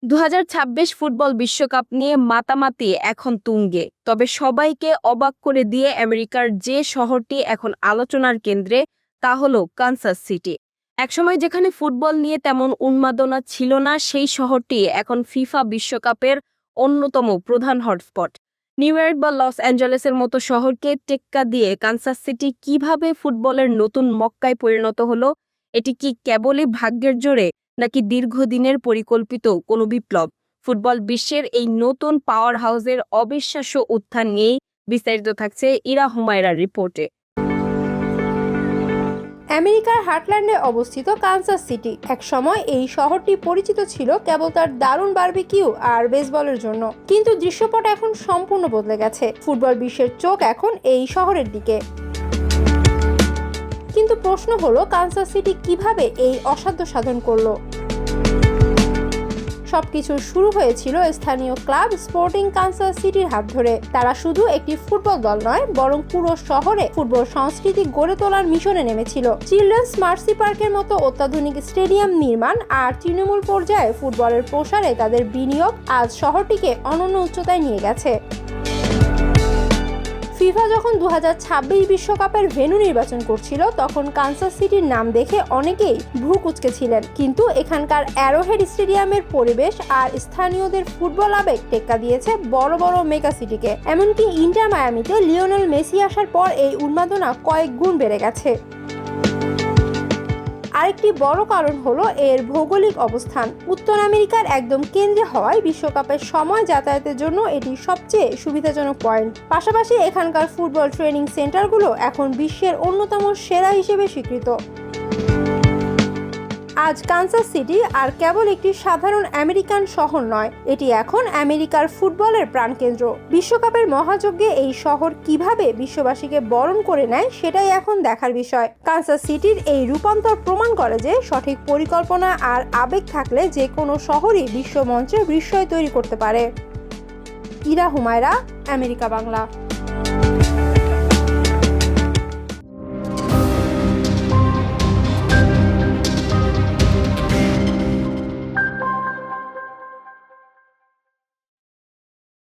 2026 football বিশ্বকাপ নিয়ে মাতামাতি এখন তুঙ্গে। তবে সবাইকে অবাক করে দিয়ে আমেরিকার যে শহরটি এখন আলোচনার কেন্দ্রে তা হলো কানসাস সিটি। একসময় যেখানে ফুটবল নিয়ে তেমন উন্মাদনা ছিল না, সেই শহরটি এখন ফিফা বিশ্বকাপের অন্যতম প্রধান হটস্পট। নিউ ইয়র্ক বা লস অ্যাঞ্জেলেসের মতো শহরকে টেক্কা দিয়ে কানসাস সিটি কিভাবে ফুটবলের নতুন মক্কায় পরিণত হলো? এটি কি কেবলই ভাগ্যের জোরে, নাকি দীর্ঘদিনের পরিকল্পিত কোনো বিপ্লব? ফুটবল বিশ্বের এই নতুন পাওয়ার হাউসের অবিশ্বাস্য উত্থান নিয়েই বিস্তারিত থাকছে ইরা হুমায়রার রিপোর্টে। আমেরিকার হার্টল্যান্ডে অবস্থিত কানসাস সিটি একসময় এই শহরটি পরিচিত ছিল কেবল তার দারুণ বারবিকিউ আর বেসবলের জন্য, কিন্তু দৃশ্যপট এখন সম্পূর্ণ বদলে গেছে। ফুটবল বিশ্বের চোখ এখন এই শহরের দিকে। কিন্তু প্রশ্ন হলো, কানসাস সিটি কিভাবে এই অসাধ্য সাধন করলো? সবকিছু শুরু হয়েছিল স্থানীয় ক্লাব স্পোর্টিং কানসাস সিটির হাত ধরে। তারা শুধু একটি ফুটবল দল নয়, বরং পুরো শহরে ফুটবল সংস্কৃতি গড়ে তোলার মিশনে নেমেছিল। চিলড্রেন্স মার্সি পার্কের মতো অত্যাধুনিক স্টেডিয়াম নির্মাণ আর তৃণমূল পর্যায়ে ফুটবলের প্রসারে তাদের বিনিয়োগ আজ শহরটিকে অনন্য উচ্চতায় নিয়ে গেছে। ফিফা যখন 2026 বিশ্বকাপের ভেন্যু নির্বাচন করছিল, তখন কানসাস সিটির নাম দেখে অনেকেই ভ্রু কুঁচকেছিলেন। কিন্তু এখানকার অ্যারোহেড স্টেডিয়ামের পরিবেশ আর স্থানীয়দের ফুটবল আবেগ টেক্কা দিয়েছে বড় বড় মেগা সিটিকে। এমনকি ইন্টার মায়ামিতে লিওনেল মেসি আসার পর এই উন্মাদনা কয়েক গুণ বেড়ে গেছে। আরেকটি বড় কারণ হলো এর ভৌগোলিক অবস্থান। উত্তর আমেরিকার একদম কেন্দ্রে হওয়ায় বিশ্বকাপের সময় যাতায়াতের জন্য এটি সবচেয়ে সুবিধাজনক পয়েন্ট। পাশাপাশি এখানকার ফুটবল ট্রেনিং সেন্টারগুলো এখন বিশ্বের অন্যতম সেরা হিসেবে স্বীকৃত। আজ কানসাস সিটি আর কেবল একটি সাধারণ আমেরিকান শহর নয়, এটি এখন আমেরিকার ফুটবলের প্রাণকেন্দ্র। বিশ্বকাপের মহাযজ্ঞে এই শহর কিভাবে বিশ্ববাসীকে বরণ করে নেয়, সেটাই এখন দেখার বিষয়। কানসাস সিটির এই রূপান্তর প্রমাণ করে যে সঠিক পরিকল্পনা আর আবেগ থাকলে যে কোনো শহরই বিশ্বমঞ্চে বিস্ময় তৈরি করতে পারে। ইরা হুমায়রা, আমেরিকা বাংলা।